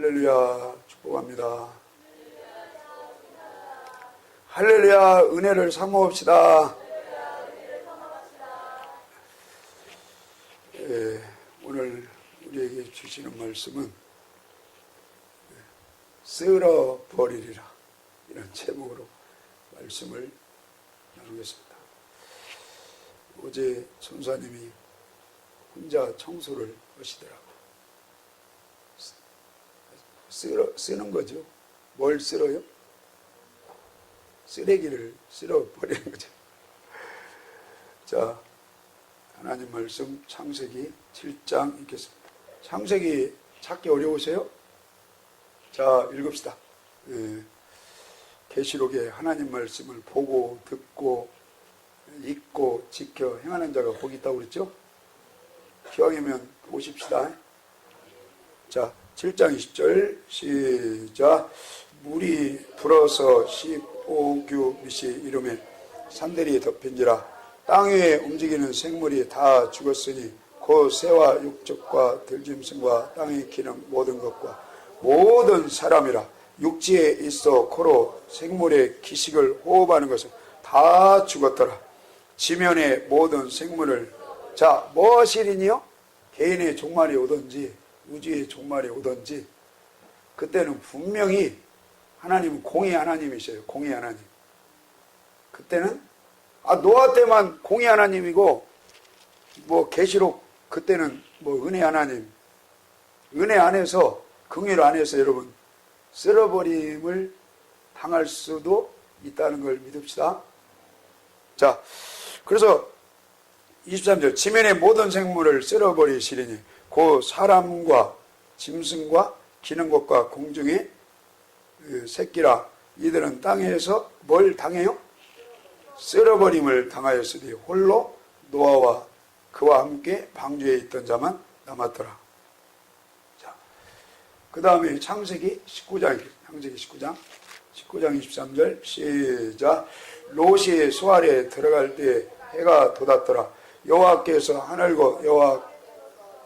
할렐루야, 축복합니다. 할렐루야, 은혜를 사모합시다. 오늘 우리에게 주시는 말씀은 쓸어버리리라, 이런 제목으로 말씀을 나누겠습니다. 어제 선사님이 혼자 청소를 하시더라고요. 쓰는 거죠. 뭘 쓸어요? 쓰레기를 쓸어버리는 거죠. 자, 하나님 말씀 창세기 7장 읽겠습니다. 창세기 찾기 어려우세요? 자, 읽읍시다. 계시록에 하나님 말씀을 보고 듣고 읽고 지켜 행하는 자가 복이 있다고 그랬죠? 기왕이면 보십시다. 자, 7장 20절 시작. 물이 불어서 십오규 밑이 이름에 산들이 덮인지라. 땅 위에 움직이는 생물이 다 죽었으니 그 새와 육적과 들짐승과 땅에 기는 모든 것과 모든 사람이라. 육지에 있어 코로 생물의 기식을 호흡하는 것은 다 죽었더라. 지면의 모든 생물을, 자, 무엇이리니요? 개인의 종말이 오든지 우주의 종말이 오든지, 그때는 분명히 하나님은 공의 하나님이셔요. 공의 하나님. 그때는 노아 때만 공의 하나님이고, 계시록 그때는 은혜 하나님. 은혜 안에서, 긍휼 안에서 여러분 쓸어버림을 당할 수도 있다는 걸 믿읍시다. 자, 그래서 23절, 지면의 모든 생물을 쓸어버리시리니 그 사람과 짐승과 기는 것과 공중의 새끼라. 이들은 땅에서 뭘 당해요? 쓸어버림을 당하였으니 홀로 노아와 그와 함께 방주에 있던 자만 남았더라. 자, 그 다음에 창세기 19장, 창세기 19장 23절 시작. 롯이 수알에 들어갈 때 해가 돋았더라. 여호와께서 하늘과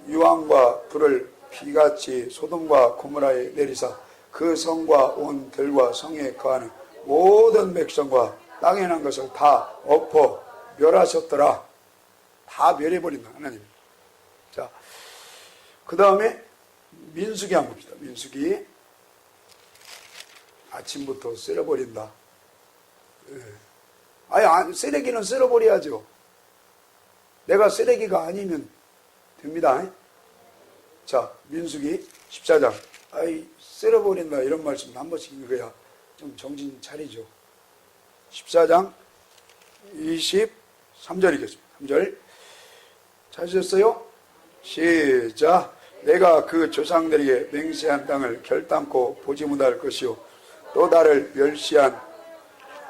유황과 불을 비같이 소돔과 고모라에 내리사 그 성과 온 들과 성에 거하는 모든 백성과 땅에 난 것을 다 엎어 멸하셨더라. 다 멸해버린다, 하나님. 자, 그 다음에 민수기 한번 봅시다. 민수기. 아침부터 쓸어버린다. 쓰레기는 쓸어버려야죠. 내가 쓰레기가 아니면 됩니다. 자, 민수기 14장. 쓸어버린다, 이런 말씀 한 번씩 읽어야 좀 정신 차리죠. 14장 23절이겠습니다. 3절. 찾으셨어요? 시작. 내가 그 조상들에게 맹세한 땅을 결단코 보지 못할 것이요 또 나를 멸시한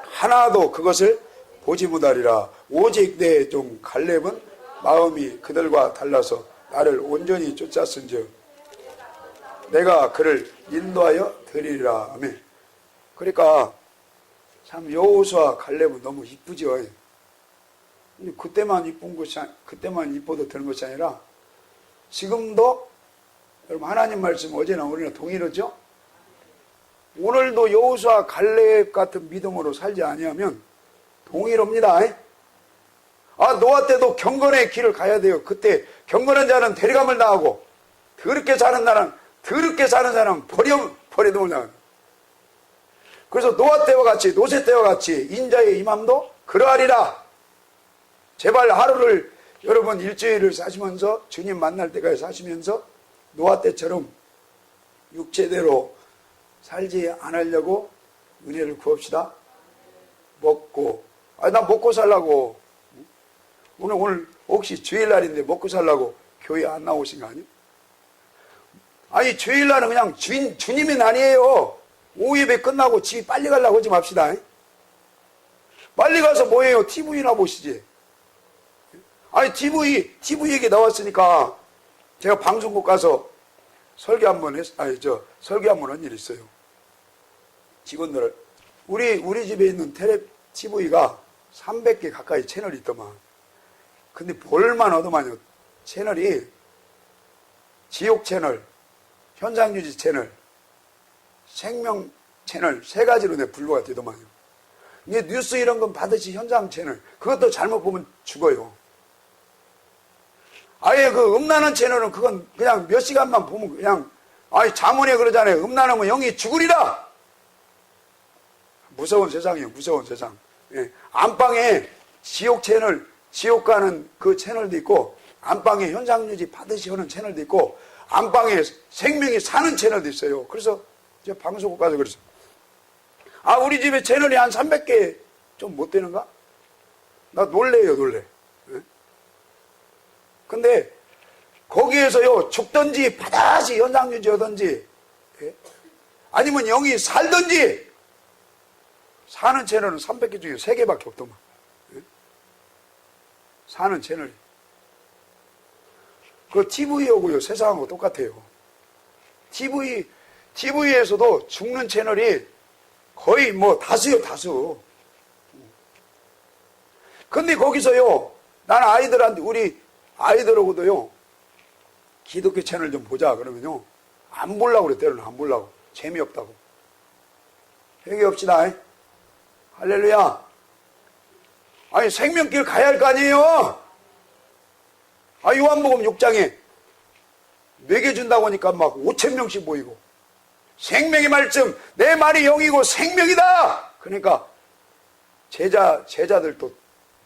하나도 그것을 보지 못하리라. 오직 내 종 갈렙은 마음이 그들과 달라서 나를 온전히 쫓았은즉 내가 그를 인도하여 드리리라. 아멘. 그러니까 참 여호수아 갈렙은 너무 이쁘죠. 그때만 이쁜 것이, 그때만 이뻐도 되는 것이 아니라 지금도 여러분 하나님 말씀 어제나 오늘이나 동일하죠? 오늘도 여호수아 갈렙 같은 믿음으로 살지 아니하면 동일합니다. 노아 때도 경건의 길을 가야 돼요. 그때 경건한 자는 대리감을 당하고 더럽게 사는 사람은 버려둠을 당합니다. 그래서 노아 때와 같이, 노세 때와 같이 인자의 임함도 그러하리라. 제발 하루를 여러분 일주일을 사시면서 주님 만날 때까지 사시면서 노아 때처럼 육체대로 살지 않으려고 은혜를 구합시다. 먹고, 나 먹고 살라고. 오늘 혹시 주일날인데 먹고 살라고 교회 안 나오신 거 아니에요? 주일날은 그냥 주님의 날이에요. 오후 예배 끝나고 집이 빨리 가려고 하지 맙시다. 빨리 가서 뭐해요? TV나 보시지. TV 얘기 나왔으니까 제가 방송국 가서 설교 한번 한 일이 있어요. 직원들, 우리 집에 있는 TV가 300개 가까이 채널이 있더만. 근데 볼만 얻어만요. 채널이 지옥 채널, 현상유지 채널, 생명 채널 세 가지로 내 분류가 되더만요. 이게 뉴스 이런 건 받으시 현장 채널. 그것도 잘못 보면 죽어요. 아예 그 음란한 채널은 그건 그냥 몇 시간만 보면 그냥, 아니, 자문에 그러잖아요. 음란하면 영이 죽으리라! 무서운 세상이에요, 무서운 세상. 예. 안방에 지옥 채널, 지옥 가는 그 채널도 있고, 안방에 현상유지 받으시 하는 채널도 있고, 안방에 생명이 사는 채널도 있어요. 그래서 제가 방송국 가서 그랬어요. 아, 우리 집에 채널이 한 300개 좀 못 되는가? 나 놀래요, 놀래. 예? 근데 거기에서요, 죽든지 바다시 현상유지 하든지, 예? 아니면 영이 살든지, 사는 채널은 300개 중에 3개밖에 없더만. 예? 사는 채널이. 그 TV하고요, 세상하고 똑같아요. TV에서도 죽는 채널이 거의 뭐 다수요, 다수. 근데 거기서요, 나는 아이들한테, 우리 아이들하고도요, 기독교 채널 좀 보자. 그러면요, 안 보려고 그래, 때로는 안 보려고. 재미없다고. 회개합시다. 할렐루야. 아니, 생명길 가야 할 거 아니에요? 아, 요한복음 6장에 먹여준다고 하니까 막 5,000명씩 모이고, 생명의 말씀, 내 말이 영이고 생명이다! 그러니까, 제자들도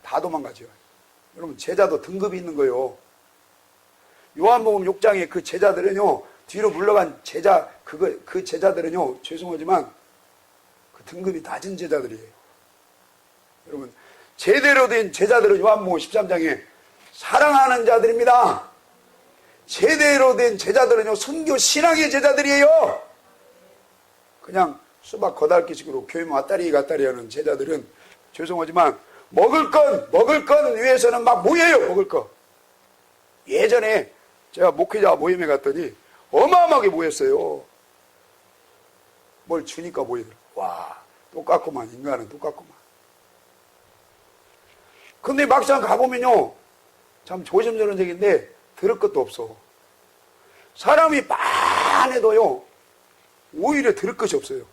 다 도망가죠. 여러분, 제자도 등급이 있는 거예요. 요한복음 6장에 그 제자들은요, 뒤로 물러간 그 제자들은요, 죄송하지만, 그 등급이 낮은 제자들이에요. 여러분, 제대로 된 제자들은 요한복음 13장에 사랑하는 자들입니다. 제대로 된 제자들은요, 선교 신앙의 제자들이에요. 그냥 수박 거달기식으로 교회 왔다리 갔다리 하는 제자들은 죄송하지만 먹을 건 위해서는 막 모여요. 먹을 거. 예전에 제가 목회자 모임에 갔더니 어마어마하게 모였어요. 뭘 주니까 모이더라고요. 와, 똑같구만. 인간은 똑같구만. 근데 막상 가보면요, 참 조심스러운 얘기인데 들을 것도 없어. 사람이 많아도요, 오히려 들을 것이 없어요.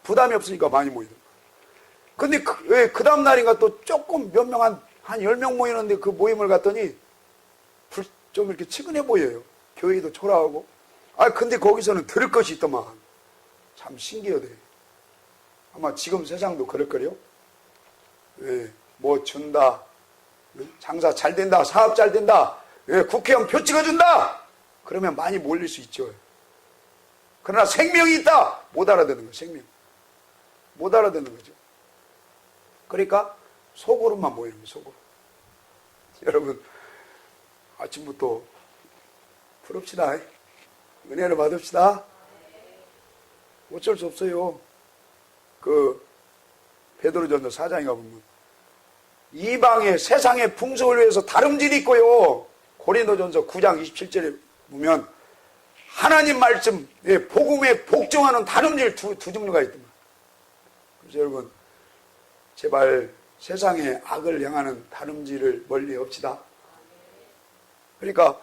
부담이 없으니까 많이 모이더라고요. 근데 왜 그 다음날인가 또 조금 몇 명, 한 10명 모이는데 그 모임을 갔더니 좀 이렇게 측은해 보여요. 교회도 초라하고. 아, 근데 거기서는 들을 것이 있더만. 참 신기하대. 아마 지금 세상도 그럴 거요. 예, 뭐 준다. 장사 잘 된다. 사업 잘 된다. 예, 국회의원 표 찍어준다. 그러면 많이 몰릴 수 있죠. 그러나 생명이 있다. 못 알아듣는 거예요. 생명. 못 알아듣는 거죠. 그러니까 속으로만 모이는 거예요. 속으로. 여러분, 아침부터 부릅시다. 은혜를 받읍시다. 어쩔 수 없어요. 그 베드로전서 4장에 가보면 이방의 세상의 풍속을 위해서 다름질이 있고요. 고린도전서 9장 27절에 보면 하나님 말씀, 복음에 복종하는 다름질 두 종류가 있더만. 그래서 여러분, 제발 세상의 악을 향하는 다름질을 멀리 합시다. 그러니까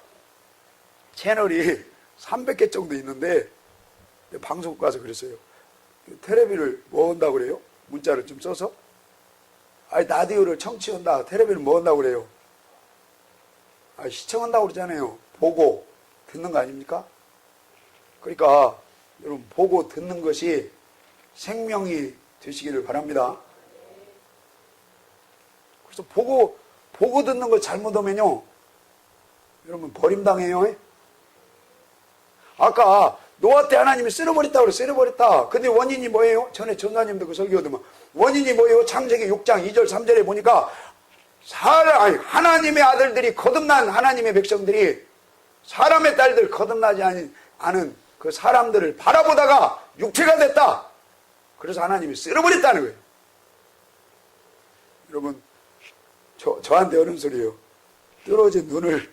채널이 300개 정도 있는데 방송국 가서 그랬어요. 텔레비를 뭐 한다고 그래요? 문자를 좀 써서. 아니, 라디오를 청취한다. 텔레비를 뭐 한다고 그래요? 아, 시청한다고 그러잖아요. 보고 듣는 거 아닙니까? 그러니까 여러분, 보고 듣는 것이 생명이 되시기를 바랍니다. 그래서 보고 듣는 거 잘못하면요, 여러분 버림당해요. 아까 노아 때 하나님이 쓸어버렸다고 그래. 쓸어버렸다. 근데 원인이 뭐예요? 전에 전사님도 그 설교하더만 원인이 뭐예요? 창세기 6장 2절 3절에 보니까 하나님의 아들들이 거듭난 하나님의 백성들이 사람의 딸들 거듭나지 않은 그 사람들을 바라보다가 육체가 됐다. 그래서 하나님이 쓸어버렸다는 거예요. 여러분, 저한테 하는 소리예요. 떨어진 눈을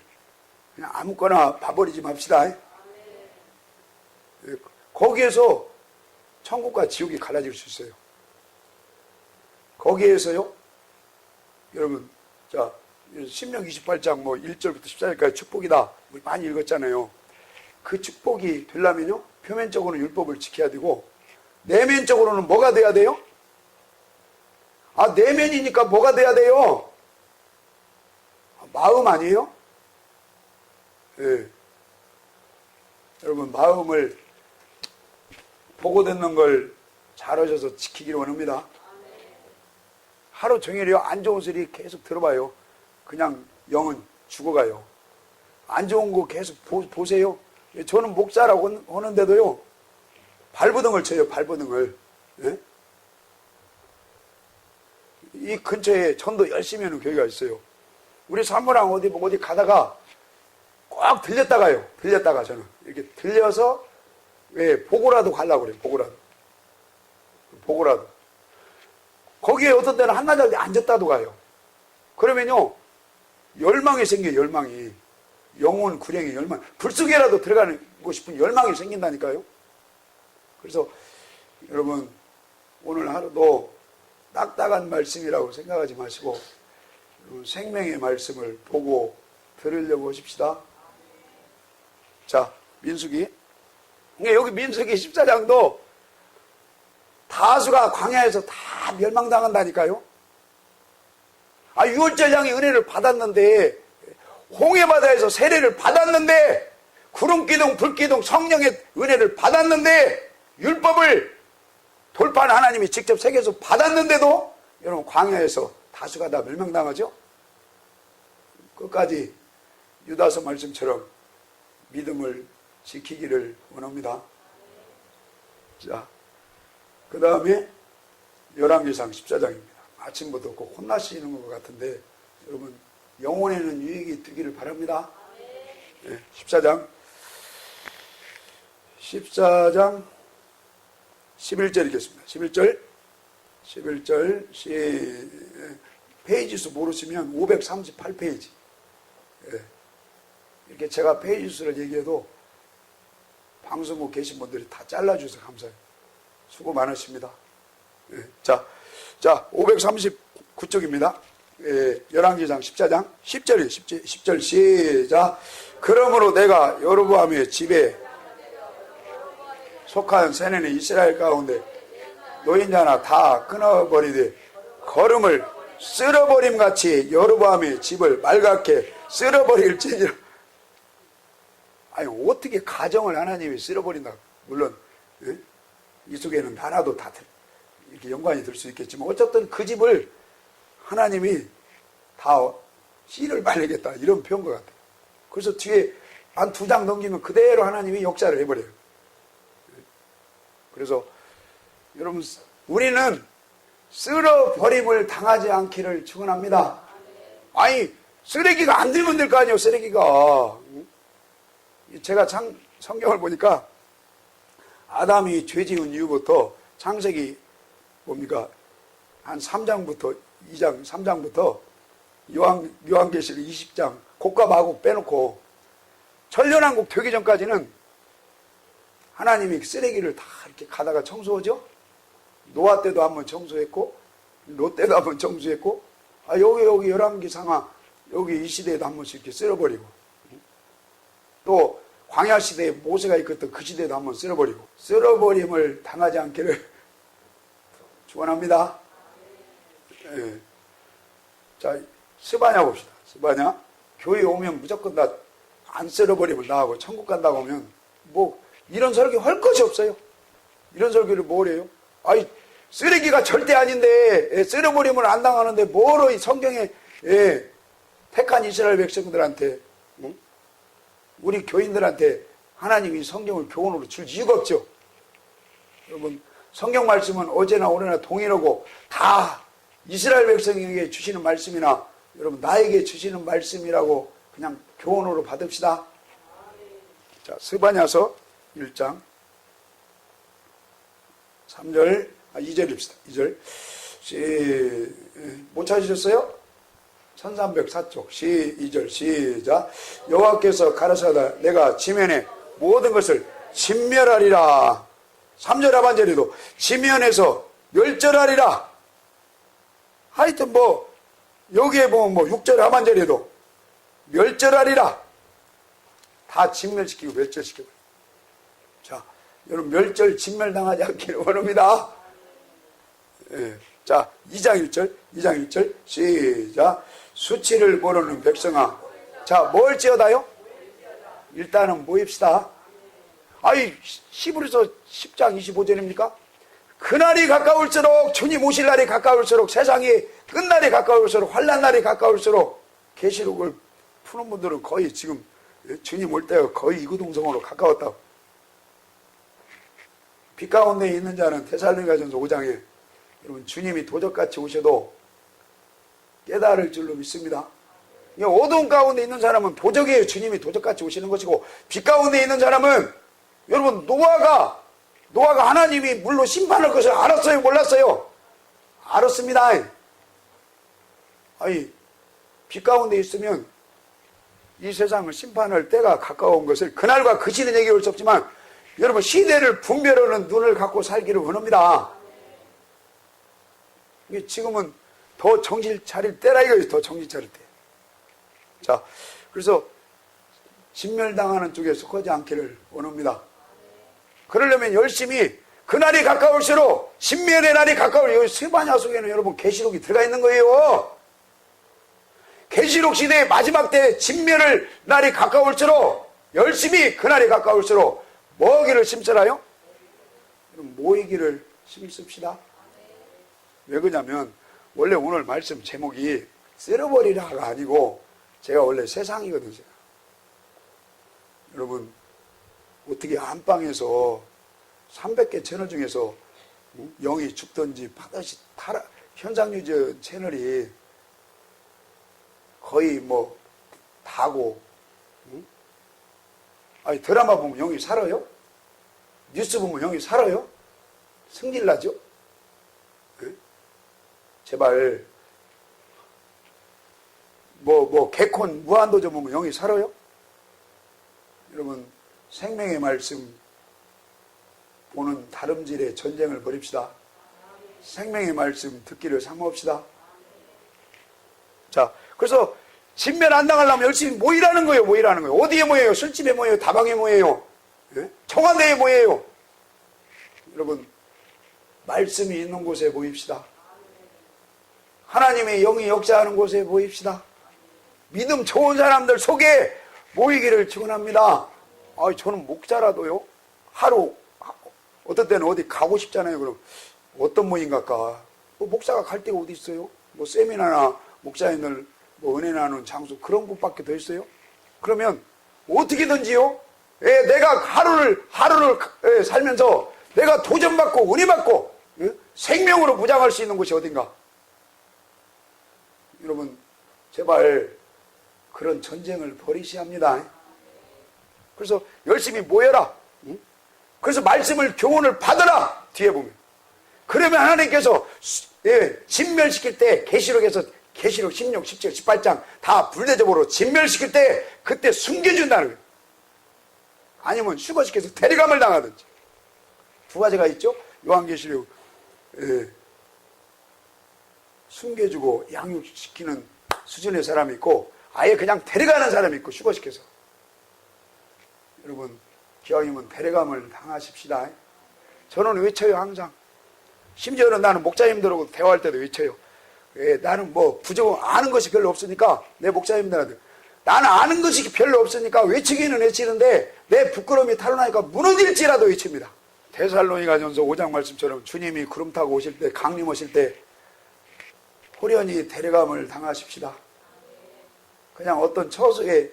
그냥 아무거나 봐버리지 맙시다. 거기에서 천국과 지옥이 갈라질 수 있어요. 거기에서요, 여러분, 자, 신명기 28장 뭐 1절부터 14절까지 축복이다. 우리 많이 읽었잖아요. 그 축복이 되려면요, 표면적으로는 율법을 지켜야 되고 내면적으로는 뭐가 돼야 돼요? 내면이니까 뭐가 돼야 돼요? 마음 아니에요? 예. 여러분, 마음을 보고 듣는 걸 잘하셔서 지키기를 원합니다. 하루 종일이요, 안 좋은 소리 계속 들어봐요. 그냥 영은 죽어가요. 안 좋은 거 계속 보세요. 저는 목사라고 하는데도요, 발버둥을 쳐요, 발버둥을. 예? 이 근처에 전도 열심히 하는 교회가 있어요. 우리 사모랑 어디 가다가 꼭 들렸다가요. 들렸다가 저는 이렇게 들려서 보고라도 가려고 그래요. 보고라도. 거기에 어떤 때는 한나절 앉았다도 가요. 그러면요, 열망이 생겨요. 열망이. 영혼 구령의 열망. 불속에라도 들어가고 싶은 열망이 생긴다니까요. 그래서 여러분, 오늘 하루도 딱딱한 말씀이라고 생각하지 마시고 생명의 말씀을 보고 들으려고 하십시다. 자, 민수기. 여기 민수기 14장도 다수가 광야에서 다 멸망당한다니까요. 유월절량의 은혜를 받았는데, 홍해바다에서 세례를 받았는데, 구름기둥, 불기둥, 성령의 은혜를 받았는데, 율법을 돌파한 하나님이 직접 세계에서 받았는데도 여러분, 광야에서 다수가 다 멸망당하죠. 끝까지 유다서 말씀처럼 믿음을 지키기를 원합니다. 자, 그 다음에 열왕기상 14장입니다. 아침부터 꼭 혼나시는 것 같은데 여러분, 영혼에는 유익이 되기를 바랍니다. 네, 14장 11절 읽겠습니다. 11절 페이지 수 모르시면 538페이지. 이렇게 제가 페이지 수를 얘기해도 방송국 계신 분들이 다 잘라주셔서 감사해요. 수고 많으십니다. 자, 539쪽입니다. 열왕기상 14장 10절 시작. 그러므로 내가 여로보암의 집에 속한 세네는 이스라엘 가운데 노인자나 다 끊어버리되 걸음을 쓸어버림같이 여로보암의 집을 맑게 쓸어버릴지니라. 어떻게 가정을 하나님이 쓸어버린다. 물론 이 속에는 하나도 다 이렇게 연관이 될 수 있겠지만 어쨌든 그 집을 하나님이 다 씨를 말리겠다 이런 표현 것 같아요. 그래서 뒤에 한 2장 넘기면 그대로 하나님이 역사를 해버려요. 그래서 여러분, 우리는 쓸어버림을 당하지 않기를 축원합니다. 쓰레기가 안 들면 될 거 아니에요. 쓰레기가. 제가 성경을 보니까 아담이 죄 지은 이후부터 창세기 뭡니까? 한 3장부터 2장, 3장부터 요한계시록 20장 곡과 빼놓고 천년왕국 되기 전까지는 하나님이 쓰레기를 다 이렇게 가다가 청소하죠? 노아 때도 한번 청소했고 롯 때도 한번 청소했고 여기 열왕기상하 여기 이 시대에도 한 번씩 이렇게 쓸어버리고 또 광야 시대에 모세가 있었던 그 시대에도 한번 쓸어버리고 쓸어버림을 당하지 않기를 축원합니다. 예. 자, 스바냐 봅시다. 스바냐. 교회 오면 무조건 다 안 쓸어버림을 나하고 천국 간다고 하면 이런 설교 할 것이 없어요. 이런 설교를 뭘 해요? 쓰레기가 절대 아닌데 쓸어버림을 안 당하는데 뭐로 이 성경에 택한 이스라엘 백성들한테 우리 교인들한테 하나님이 성경을 교훈으로 줄 이유가 없죠. 여러분, 성경 말씀은 어제나 오늘나 동일하고 다 이스라엘 백성에게 주시는 말씀이나 여러분 나에게 주시는 말씀이라고 그냥 교훈으로 받읍시다. 자, 스바냐서 1장 3절 2절입시다. 2절 못 찾으셨어요? 1304쪽 2절 시작. 여호와께서 가라사다 내가 지면에 모든 것을 진멸하리라. 3절 하반절에도 지면에서 멸절하리라. 하여튼 여기에 보면 6절 하반절에도 멸절하리라. 다 진멸시키고 멸절시키고. 자, 여러분 멸절 진멸당하지 않기를 원합니다. 예. 자, 2장 1절 시작. 수치를 모르는 백성아. 자, 뭘 지어다요? 일단은 모입시다. 아이, 히브리서 10장 25절입니까? 그날이 가까울수록, 주님 오실 날이 가까울수록, 세상이 끝날이 가까울수록, 환난 날이 가까울수록 계시록을 푸는 분들은 거의 지금 주님 올 때가 거의 이구동성으로 가까웠다고. 빛 가운데 있는 자는 데살로니가전서 5장에 여러분 주님이 도적같이 오셔도 깨달을 줄로 믿습니다. 어두운 가운데 있는 사람은 도적이에요. 주님이 도적같이 오시는 것이고, 빛 가운데 있는 사람은 여러분 노아가 하나님이 물로 심판할 것을 알았어요? 몰랐어요? 알았습니다. 아니, 빛 가운데 있으면 이 세상을 심판할 때가 가까운 것을 그날과 그 시는 얘기할 수 없지만 여러분 시대를 분별하는 눈을 갖고 살기를 원합니다. 지금은 더 정신 차릴 때라 이거예요. 더 정신 차릴 때. 자, 그래서 진멸당하는 쪽에 속하지 않기를 원합니다. 그러려면 열심히 그날이 가까울수록 신멸의 날이 가까울, 여기 스바냐 속에는 여러분 계시록이 들어가 있는 거예요. 계시록 시대의 마지막 때 진멸의 날이 가까울수록 열심히 그날이 가까울수록 뭐기를 심으라요? 모이기를 심습시다. 왜 그러냐면 원래 오늘 말씀 제목이 쓸어버리라가 아니고 제가 원래 세상이거든요. 여러분 어떻게 안방에서 300개 채널 중에서 영이 죽든지 반드시 현상유지 채널이 거의 뭐 다고, 아니 드라마 보면 영이 살아요? 뉴스 보면 영이 살아요? 승질나죠? 네? 제발 개콘 무한도전 보면 영이 살아요? 여러분 생명의 말씀 보는 다름질의 전쟁을 벌입시다. 생명의 말씀 듣기를 사모합시다. 자, 그래서 진멸 안 당하려면 열심히 모이라는 거예요. 모이라는 거예요. 어디에 모여요? 술집에 모여요? 다방에 모여요? 예? 청와대에 모여요? 여러분 말씀이 있는 곳에 모입시다. 하나님의 영이 역사하는 곳에 모입시다. 믿음 좋은 사람들 속에 모이기를 축원합니다. 저는 목자라도요, 하루 어떤 때는 어디 가고 싶잖아요. 그럼 어떤 모임 갈까? 목사가 갈 데가 어디 있어요? 세미나나 목사님들 은혜 나누는 장소 그런 곳밖에 더 있어요? 그러면 어떻게든지요, 내가 하루를 살면서 내가 도전받고 은혜 받고 생명으로 무장할 수 있는 곳이 어딘가? 여러분 제발 그런 전쟁을 벌이셔야 합니다. 그래서 열심히 모여라. 그래서 말씀을 교훈을 받아라. 뒤에 보면 그러면 하나님께서 진멸시킬 때 계시록에서 계시록 16, 17, 18장 다 불대접으로 진멸시킬 때 그때 숨겨준다는 거예요. 아니면 휴거시켜서 대리감을 당하든지. 두 가지가 있죠. 요한계시록 숨겨주고 양육시키는 수준의 사람이 있고 아예 그냥 데려가는 사람이 있고 휴거시켜서. 여러분 기왕이면 데려감을 당하십시다. 저는 외쳐요. 항상. 심지어는 나는 목자님들하고 대화할 때도 외쳐요. 나는 부정 아는 것이 별로 없으니까 내 목사님들한테 나는 아는 것이 별로 없으니까 외치기는 외치는데 내 부끄러움이 탄로나니까 무너질지라도 외칩니다. 데살로니가전서 5장 말씀처럼 주님이 구름 타고 오실 때 강림하실 때 호련히 데려감을 당하십시다. 그냥 어떤 처소에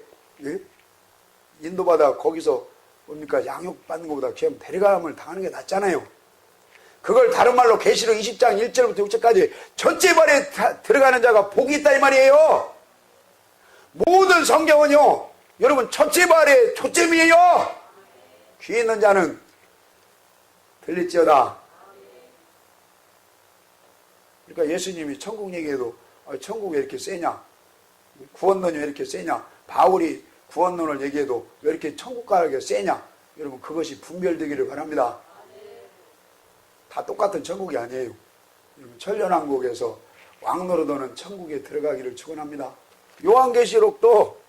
인도받아 거기서 뭡니까 양육받는 것보다 그냥 데려감을 당하는 게 낫잖아요. 그걸 다른 말로 계시록 20장 1절부터 6절까지 첫째 발에 들어가는 자가 복이 있다 이 말이에요. 모든 성경은요 여러분 첫째 발에 초점이에요. 귀 있는 자는 들릴지어다. 그러니까 예수님이 천국 얘기해도 천국이 왜 이렇게 세냐, 구원론이 왜 이렇게 세냐, 바울이 구원론을 얘기해도 왜 이렇게 천국 가기가 세냐, 여러분 그것이 분별되기를 바랍니다. 다 똑같은 천국이 아니에요. 천년왕국에서 왕노릇하는 천국에 들어가기를 축원합니다. 요한계시록도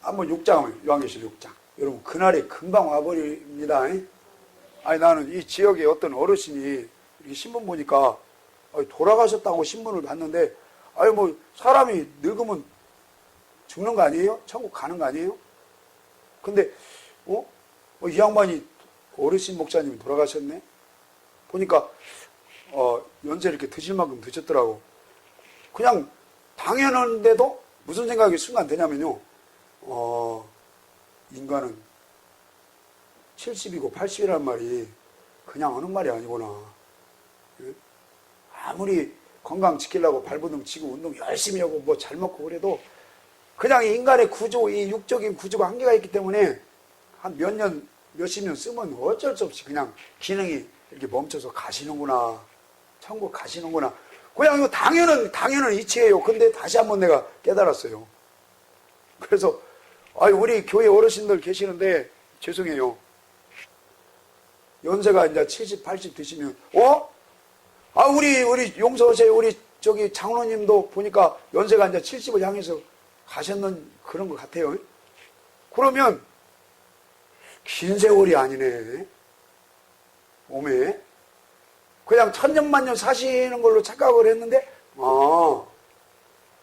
한번 6장, 요한계시록 6장. 여러분 그날이 금방 와버립니다. 아니 나는 이 지역에 어떤 어르신이 이렇게 신문 보니까 돌아가셨다고 신문을 봤는데 아니 뭐 사람이 늙으면 죽는 거 아니에요? 천국 가는 거 아니에요? 근데 이 양반이 어르신 목사님이 돌아가셨네? 보니까 연세 이렇게 드실 만큼 드셨더라고. 그냥 당연한데도 무슨 생각이 순간 드냐면요. 인간은 70이고 80이라는 말이 그냥 하는 말이 아니구나. 아무리 건강 지키려고 발버둥 치고 운동 열심히 하고 뭐 잘 먹고 그래도 그냥 인간의 구조, 이 육적인 구조가 한계가 있기 때문에 한 몇 년, 몇십 년 쓰면 어쩔 수 없이 그냥 기능이 이렇게 멈춰서 가시는구나. 천국 가시는구나. 그냥 이거 당연한 이치예요. 근데 다시 한번 내가 깨달았어요. 그래서 우리 교회 어르신들 계시는데 죄송해요. 연세가 이제 70, 80 드시면 우리 용서하세요. 우리 저기 장로님도 보니까 연세가 이제 70을 향해서 가셨는 그런 것 같아요. 그러면 긴 세월이 아니네. 오메. 그냥 천년만년 사시는 걸로 착각을 했는데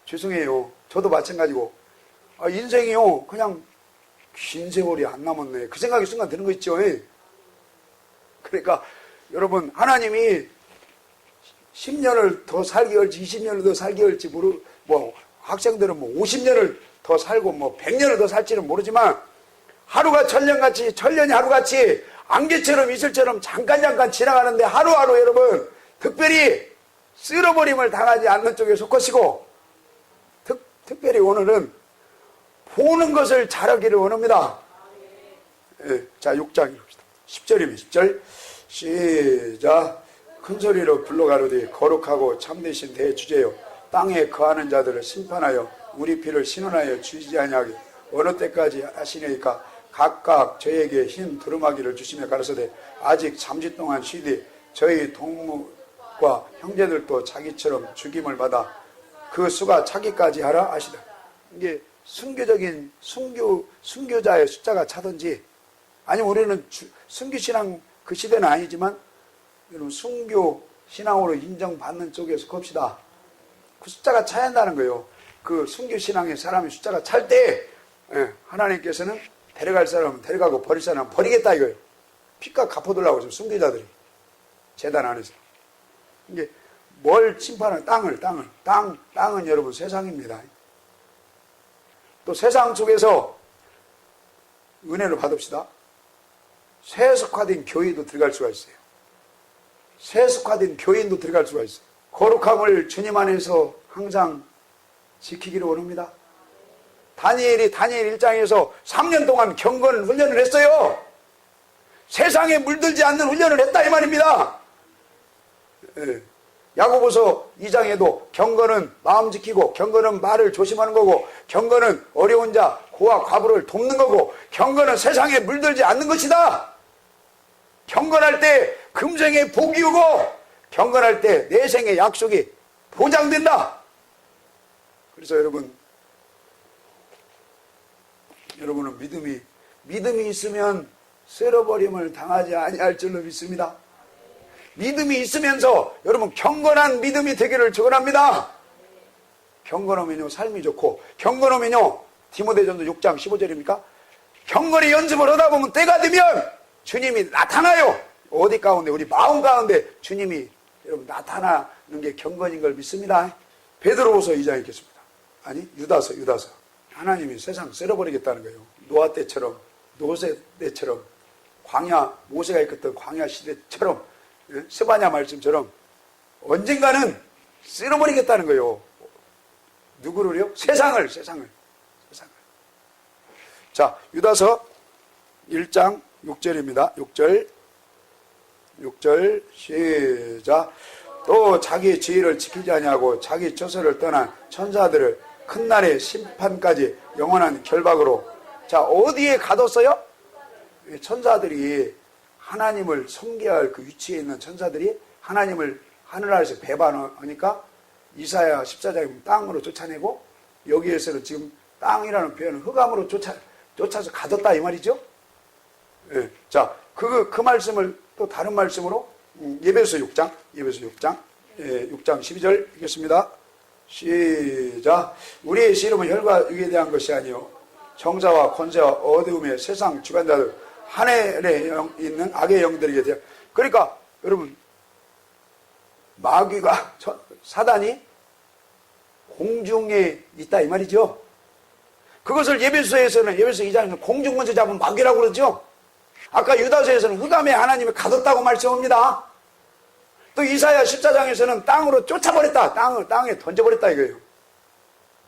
죄송해요. 저도 마찬가지고 인생이요 그냥 긴 세월이 안 남았네. 그 생각이 순간 드는 거 있죠. 그러니까 여러분 하나님이 10년을 더 살게 할지 20년을 더 살게 할지 학생들은 50년을 더 살고 100년을 더 살지는 모르지만 하루가 천년같이 천년이 하루같이 안개처럼 이슬처럼 잠깐 지나가는데 하루하루 여러분 특별히 쓸어버림을 당하지 않는 쪽에 속하시고 특별히 오늘은 보는 것을 잘하기를 원합니다. 자 6장 읽읍시다. 10절입니다. 10절 시작. 큰소리로 불러가로되 거룩하고 참되신 대주제여 땅에 거하는 자들을 심판하여 우리 피를 신원하여 주시지 아니하게 어느 때까지 하시니까 각각 저에게 흰 두루마기를 주시며 가라사대 아직 잠시 동안 쉬되 저희 동무과 형제들도 자기처럼 죽임을 받아 그 수가 차기까지 하라 하시다. 이게 순교적인 순교자의 숫자가 차든지 아니면 우리는 순교신앙 그 시대는 아니지만 여러분 순교신앙으로 인정받는 쪽에 속합시다. 그 숫자가 차야 한다는 거예요. 그 순교신앙의 사람의 숫자가 찰 때 하나님께서는 데려갈 사람은 데려가고 버릴 사람은 버리겠다 이거예요. 피값 갚아달라고 지금 순교자들이 재단 안에서. 이게 뭘 심판하는 땅은 여러분 세상입니다. 또 세상 속에서 은혜를 받읍시다. 세속화된 교회도 들어갈 수가 있어요. 세속화된 교인도 들어갈 수가 있어요. 거룩함을 주님 안에서 항상 지키기를 원합니다. 다니엘 1장에서 3년 동안 경건 훈련을 했어요. 세상에 물들지 않는 훈련을 했다 이 말입니다. 야고보서 2장에도 경건은 마음 지키고 경건은 말을 조심하는 거고 경건은 어려운 자 고아 과부를 돕는 거고 경건은 세상에 물들지 않는 것이다. 경건할 때 금생에 복이 오고 경건할 때 내생의 약속이 보장된다. 그래서 여러분은 믿음이 있으면 쓸어버림을 당하지 아니할 줄로 믿습니다. 믿음이 있으면서 여러분 경건한 믿음이 되기를 축원합니다. 경건하면요 삶이 좋고 경건하면요 디모데전서 6장 15절입니까? 경건의 연습을 하다 보면 때가 되면 주님이 나타나요. 어디 가운데 우리 마음 가운데 주님이 여러분 나타나는 게 경건인 걸 믿습니다. 베드로후서 2장 읽겠습니다. 아니 유다서 하나님이 세상 쓸어버리겠다는 거예요. 노아 때처럼 노세 때처럼 광야 모세가 이끌던 광야 시대처럼 스바냐 말씀처럼 언젠가는 쓸어버리겠다는 거예요. 누구를요? 세상을. 자 유다서 1장 6절입니다. 6절 시작. 또 자기 지위를 지키지 아니하고 자기 처소를 떠난 천사들을 큰 날의 심판까지 영원한 결박으로. 자 어디에 가뒀어요? 천사들이 하나님을 섬겨야 할 그 위치에 있는 천사들이 하나님을 하늘나라에서 배반하니까 이사야 14장에 땅으로 쫓아내고 여기에서는 지금 땅이라는 표현은 흑암으로 쫓아서 가뒀다 이 말이죠. 예. 자, 그 말씀을 또 다른 말씀으로 예배서 6장, 예, 6장 12절 읽겠습니다. 시작. 우리의 씨름은 혈과 육에 대한 것이 아니요 정사와 권세와 어두움의 세상 주관자들 하늘에 있는 악의 영들에게 대한. 그러니까 여러분, 마귀가, 사단이 공중에 있다 이 말이죠. 그것을 예배소에서는, 예배소 2장에서는 공중권세 잡은 마귀라고 그러죠. 아까 유다서에서는 흑암에 하나님이 가뒀다고 말씀합니다. 또 이사야 14장에서는 땅으로 쫓아버렸다, 땅에 던져버렸다 이거예요.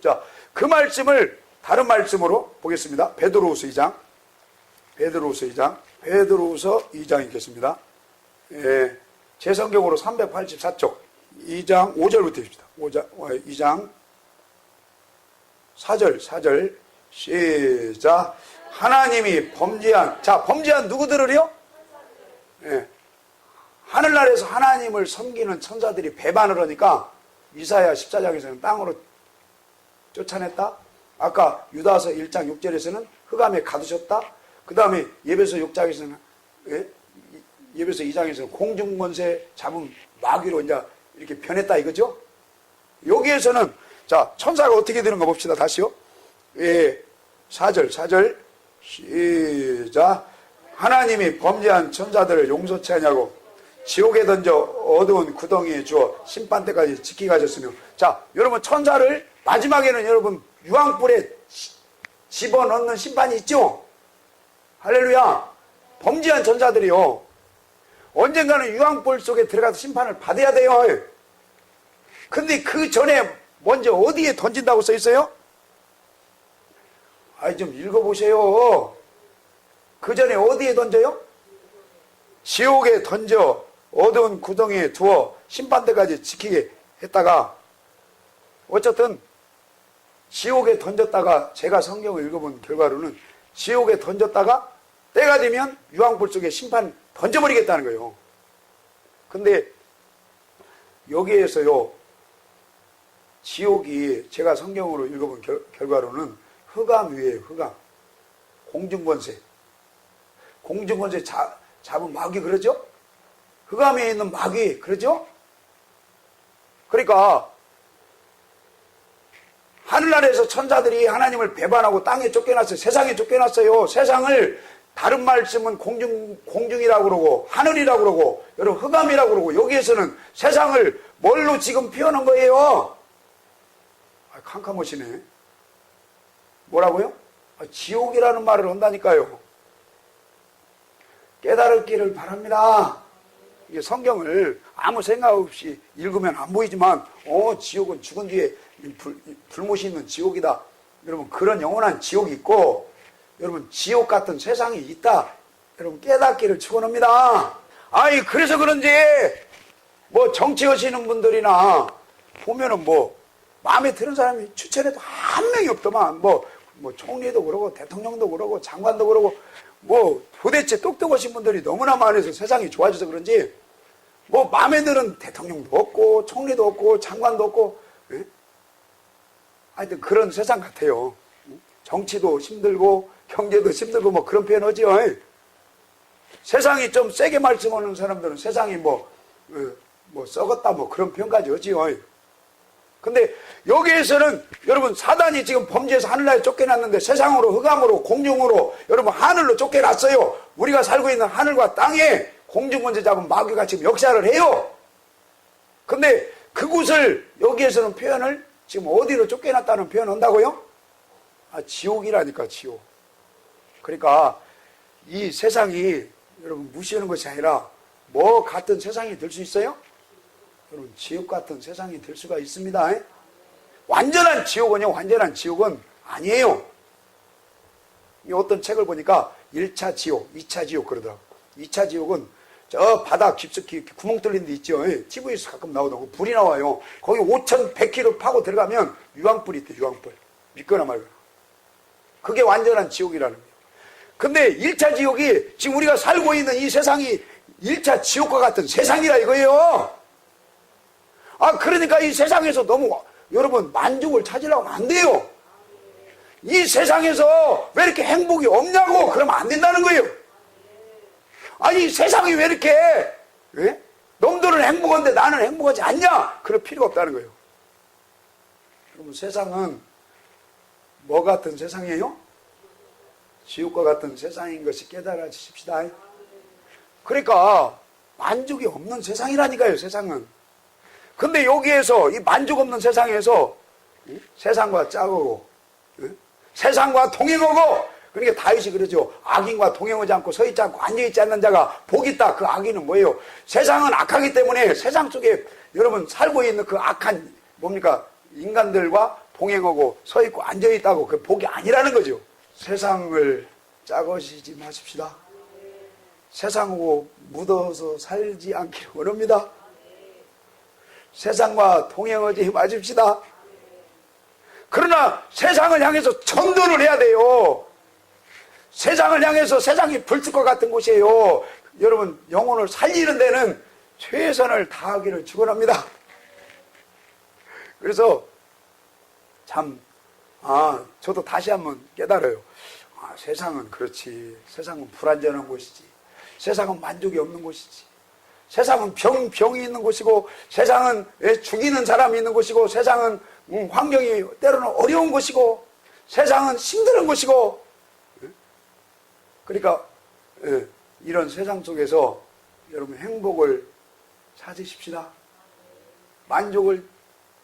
자, 그 말씀을 다른 말씀으로 보겠습니다. 베드로후서 2장 읽겠습니다. 예, 제 성경으로 384쪽 2장 5절부터 읽읍시다. 2장 4절 시작. 하나님이 범죄한 누구들을요? 예, 하늘나라에서 하나님을 섬기는 천사들이 배반을 하니까 이사야 14장에서는 땅으로 쫓아냈다. 아까 유다서 1장 6절에서는 흑암에 가두셨다. 그 다음에 예배서 6장에서는, 예? 예배서 2장에서는 공중권세 잡은 마귀로 이제 이렇게 변했다 이거죠. 여기에서는 자, 천사가 어떻게 되는 거 봅시다. 다시요. 예, 4절 시작. 하나님이 범죄한 천사들을 용서치 않냐고 지옥에 던져 어두운 구덩이에 주어 심판 때까지 지키게 하셨으며. 자, 여러분, 천사를 마지막에는 여러분 유황불에 집어넣는 심판이 있죠. 할렐루야. 범죄한 천사들이요, 언젠가는 유황불 속에 들어가서 심판을 받아야 돼요. 근데 그 전에 먼저 어디에 던진다고 써 있어요? 좀 읽어보세요. 그 전에 어디에 던져요? 지옥에 던져 어두운 구덩이에 두어 심판 때까지 지키게 했다가, 어쨌든 지옥에 던졌다가, 제가 성경을 읽어본 결과로는 지옥에 던졌다가 때가 되면 유황불 속에 심판 던져버리겠다는 거예요. 근데 여기에서요, 지옥이 제가 성경으로 읽어본 결과로는 흑암 위에 흑암, 공중권세 잡은 마귀 그러죠? 흑암 위에 있는 마귀 그러죠? 그러니까 하늘나라에서 천사들이 하나님을 배반하고 땅에 쫓겨났어요. 세상에 쫓겨났어요. 세상을 다른 말씀은 공중이라고 그러고 하늘이라고 그러고 여러분 흑암이라고 그러고, 여기에서는 세상을 뭘로 지금 표현한 거예요? 캄캄하시네. 뭐라고요? 지옥이라는 말을 한다니까요. 깨달을기를 바랍니다. 이게 성경을 아무 생각 없이 읽으면 안 보이지만, 지옥은 죽은 뒤에 불못이 있는 지옥이다. 여러분, 그런 영원한 지옥이 있고, 여러분, 지옥 같은 세상이 있다. 여러분, 깨닫기를 축원합니다. 그래서 그런지 뭐 정치하시는 분들이나 보면은 뭐 마음에 드는 사람이 추천해도 한 명이 없더만. 뭐 총리도 그러고 대통령도 그러고 장관도 그러고, 뭐 도대체 똑똑하신 분들이 너무나 많아서 세상이 좋아져서 그런지 뭐 마음에 드는 대통령도 없고 총리도 없고 장관도 없고, 예? 하여튼 그런 세상 같아요. 정치도 힘들고 경제도 힘들고 뭐 그런 표현 하죠. 세상이 좀 세게 말씀하는 사람들은 세상이 뭐 썩었다 뭐 그런 표현까지 하지요. 근데 여기에서는 여러분, 사단이 지금 범죄해서 하늘나라에 쫓겨났는데 세상으로, 흑암으로, 공중으로, 여러분 하늘로 쫓겨났어요. 우리가 살고 있는 하늘과 땅에 공중권세 잡은 마귀가 지금 역사를 해요. 근데 그곳을 여기에서는 표현을 지금 어디로 쫓겨났다는 표현을 한다고요? 지옥이라니까, 지옥. 그러니까 이 세상이 여러분 무시하는 것이 아니라 뭐 같은 세상이 될 수 있어요? 여러분, 지옥 같은 세상이 될 수가 있습니다. 완전한 지옥은요, 완전한 지옥은 아니에요. 어떤 책을 보니까 1차 지옥, 2차 지옥 그러더라고. 2차 지옥은 저 바닥 깊숙이 구멍 뚫린 데 있죠. TV에서 가끔 나오더라고. 불이 나와요. 거기 5,100km 파고 들어가면 유황불이 있대, 유황불. 믿거나 말거나. 그게 완전한 지옥이라는 거예요. 근데 1차 지옥이 지금 우리가 살고 있는 이 세상이 1차 지옥과 같은 세상이라 이거예요. 그러니까 이 세상에서 너무 여러분 만족을 찾으려고 하면 안 돼요. 이 세상에서 왜 이렇게 행복이 없냐고 그러면 안 된다는 거예요. 아니 세상이 왜 이렇게 예? 놈들은 행복한데 나는 행복하지 않냐? 그럴 필요가 없다는 거예요. 여러분 세상은 뭐 같은 세상이에요? 지옥과 같은 세상인 것이 깨달아지십시다. 그러니까 만족이 없는 세상이라니까요. 세상은. 근데 여기에서 이 만족 없는 세상에서 세상과 짜고 세상과 동행하고, 그러니까 다윗이 그러죠. 악인과 동행하지 않고 서있지 않고 앉아있지 않는 자가 복이 있다. 그 악인은 뭐예요? 세상은 악하기 때문에 세상 속에 여러분 살고 있는 그 악한 뭡니까? 인간들과 동행하고 서있고 앉아있다고 그 복이 아니라는 거죠. 세상을 짜고시지 마십시다. 세상하고 묻어서 살지 않기를 원합니다. 세상과 동행하지 마십시다. 그러나 세상을 향해서 전도를 해야 돼요. 세상을 향해서 세상이 불빛과 같은 곳이에요. 여러분 영혼을 살리는 데는 최선을 다하기를 축원합니다. 그래서 참 저도 다시 한번 깨달아요. 세상은 그렇지. 세상은 불완전한 곳이지. 세상은 만족이 없는 곳이지. 세상은 병이 있는 곳이고, 세상은 죽이는 사람이 있는 곳이고, 세상은 환경이 때로는 어려운 곳이고, 세상은 힘든 곳이고. 그러니까 이런 세상 속에서 여러분 행복을 찾으십시다. 만족을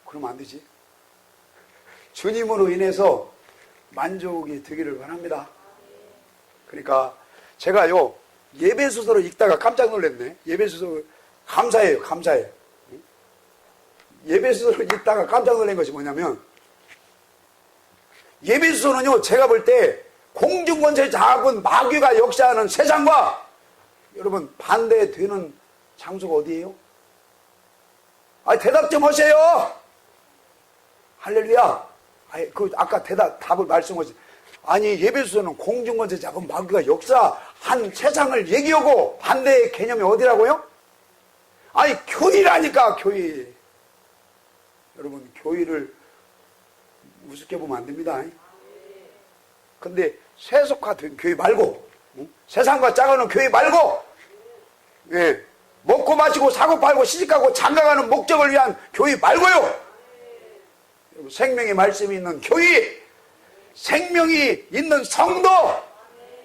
그러면 안 되지. 주님으로 인해서 만족이 되기를 바랍니다. 그러니까 제가요 예배소설을 읽다가 깜짝 놀랐네. 예배소설 감사해요. 감사해. 예배소설을 읽다가 깜짝 놀란 것이 뭐냐면, 예배소설은요 제가 볼 때 공중권세 자군 마귀가 역사하는 세상과 여러분 반대되는 장소가 어디예요? 대답 좀 하세요. 할렐루야. 아까 답을 말씀하신. 예배소설은 공중권세 자군 마귀가 역사한 세상을 얘기하고 반대의 개념이 어디라고요? 교회라니까, 교회. 여러분, 교회를 우습게 보면 안 됩니다. 근데 세속화된 교회 말고, 세상과 짜가는 교회 말고, 먹고 마시고 사고 팔고 시집가고 장가가는 목적을 위한 교회 말고요. 여러분, 생명의 말씀이 있는 교회, 생명이 있는 성도,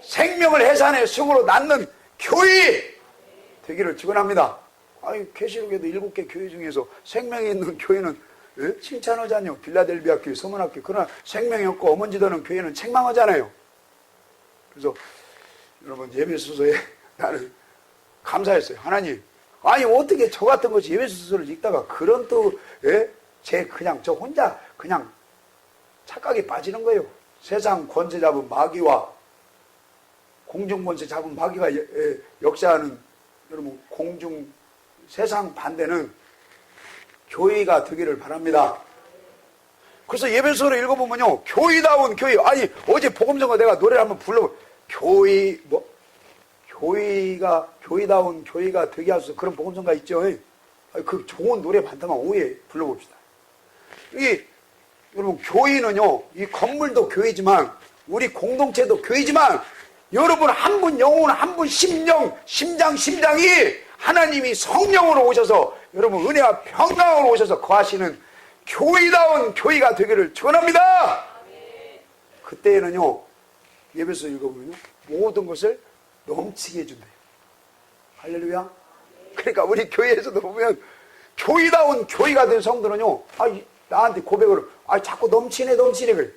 생명을 해산해 승으로 낳는 교회 되기를 축원합니다. 계시록에도 7개 교회 중에서 생명이 있는 교회는 칭찬하잖아요. 빌라델비아 교회, 서문학교. 그러나 생명이 없고 어머니더는 교회는 책망하잖아요. 그래서 여러분 예배소서에 나는 감사했어요. 하나님, 어떻게 저 같은 것이 예배소서를 읽다가 그런 또 저 혼자 그냥 착각에 빠지는 거예요. 세상 권세 잡은 마귀와 공중 권세 잡은 마귀가 역사하는 여러분 세상 반대는 교회가 되기를 바랍니다. 그래서 예배소를 읽어보면요, 교회다운 교회. 어제 복음성가 내가 노래를 한번 교회다운 교회가 되게 하소서. 그런 복음성가 있죠. 그 좋은 노래 많다면 오후에 불러봅시다. 여러분, 교회는요, 이 건물도 교회지만, 우리 공동체도 교회지만, 여러분 한 분 영혼, 한 분 심장이 하나님이 성령으로 오셔서 여러분 은혜와 평강으로 오셔서 거하시는 교회다운 교회가 되기를 축원합니다. 그때에는요, 예배서 읽어보면요, 모든 것을 넘치게 해준대요. 할렐루야. 그러니까 우리 교회에서도 보면 교회다운 교회가 된 성도는요, 나한테 고백을 자꾸 넘치네 그래.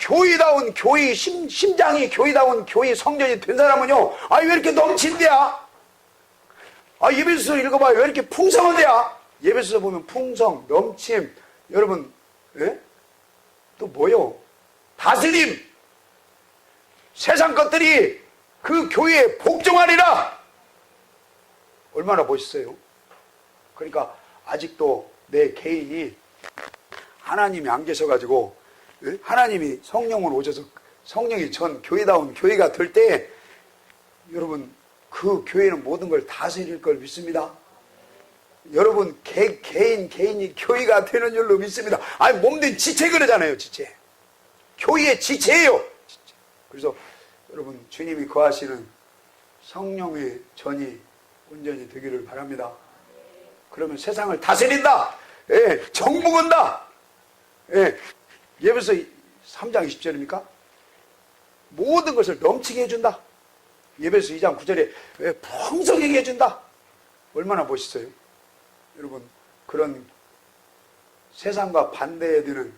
교회다운 교회 심장이 교회다운 교회 성전이 된 사람은요, 왜 이렇게 넘친대야? 예배소서 읽어봐요. 왜 이렇게 풍성한데야? 예배소서 보면 풍성, 넘침, 여러분, 또 뭐요? 다스림. 세상 것들이 그 교회에 복종하리라. 얼마나 멋있어요. 그러니까 아직도 내 개인이 하나님이 안 계셔가지고 하나님이 성령으로 오셔서 성령이 전 교회다운 교회가 될 때 여러분 그 교회는 모든 걸 다스릴 걸 믿습니다. 여러분 개인이 교회가 되는 줄로 믿습니다. 몸된 지체 그러잖아요. 지체. 교회의 지체예요. 지체. 그래서 여러분 주님이 거하시는 성령의 전이 온전히 되기를 바랍니다. 그러면 세상을 다스린다. 예, 정복한다. 예, 예배서 3장 20절입니까? 모든 것을 넘치게 해준다. 예배서 2장 9절에 풍성하게 해준다. 얼마나 멋있어요. 여러분, 그런 세상과 반대되는,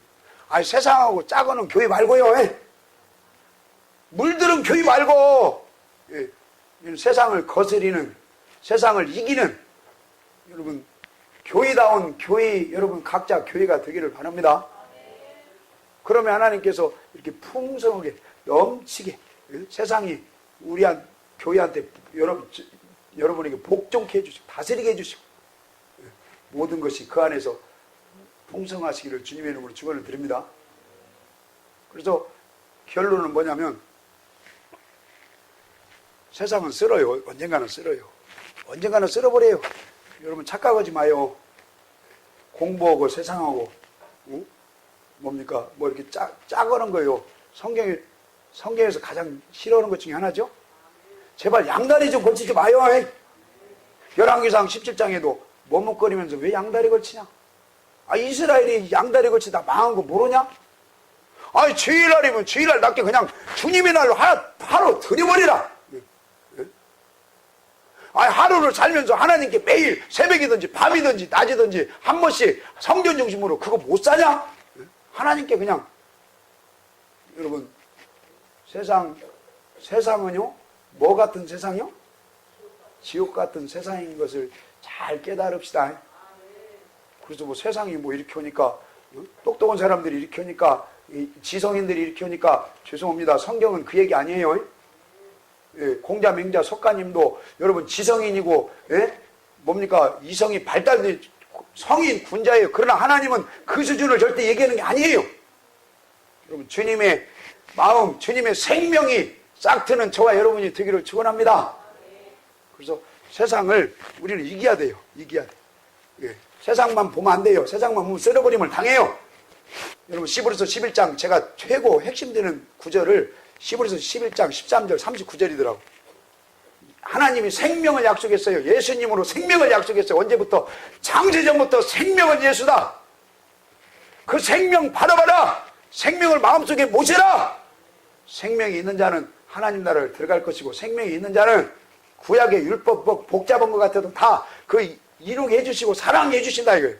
아니 세상하고 짜고는 교회 말고요. 예. 물들은 교회 말고, 예. 세상을 거스리는, 세상을 이기는, 여러분, 교회다운 교회, 여러분 각자 교회가 되기를 바랍니다. 그러면 하나님께서 이렇게 풍성하게 넘치게, 예? 세상이 교회한테 여러분에게 복종케 해주시고 다스리게 해주시고, 예? 모든 것이 그 안에서 풍성하시기를 주님의 이름으로 축원을 드립니다. 그래서 결론은 뭐냐면, 세상은 쓸어요. 언젠가는 쓸어요. 언젠가는 쓸어버려요. 여러분 착각하지 마요. 공부하고 세상하고, 응? 뭡니까? 뭐 이렇게 짜거는 거예요. 성경에서 가장 싫어하는 것 중에 하나죠. 제발 양다리 좀 걸치지 마요. 열왕기상 17장에도 머뭇거리면서 왜 양다리 걸치냐? 아, 이스라엘이 양다리 걸치다 망한 거 모르냐? 아니, 주일날이면 주일날 낮게 그냥 주님의 날로 하루 드려버리라. 아니, 하루를 살면서 하나님께 매일 새벽이든지 밤이든지 낮이든지 한 번씩 성전 중심으로 그거 못 사냐? 하나님께 그냥, 여러분, 세상은요, 뭐 같은 세상이요? 지옥 같은 세상인 것을 잘 깨달읍시다. 그래서 뭐 세상이 뭐 이렇게 오니까, 똑똑한 사람들이 이렇게 오니까, 지성인들이 이렇게 오니까, 죄송합니다. 성경은 그 얘기 아니에요. 예, 공자, 맹자, 석가님도 여러분 지성인이고, 예? 뭡니까? 이성이 발달된 성인, 군자예요. 그러나 하나님은 그 수준을 절대 얘기하는 게 아니에요. 여러분, 주님의 마음, 주님의 생명이 싹트는 저와 여러분이 되기를 축원합니다. 그래서 세상을 우리는 이겨야 돼요. 이겨야 돼요. 예, 세상만 보면 안 돼요. 세상만 보면 쓸어버림을 당해요. 여러분, 시브리서 11장 제가 최고 핵심되는 구절을 시브리서 11장 13절 39절이더라고. 하나님이 생명을 약속했어요. 예수님으로 생명을 약속했어요. 언제부터? 창세전부터 생명은 예수다. 그 생명 받아봐라. 생명을 마음속에 모셔라. 생명이 있는 자는 하나님 나라를 들어갈 것이고, 생명이 있는 자는 구약의 율법 복잡한 것 같아도 다 그 이루게 해주시고 사랑해 주신다 이거예요.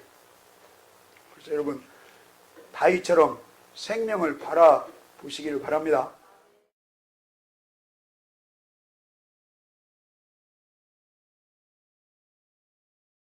그래서 여러분, 다윗처럼 생명을 바라보시기를 바랍니다.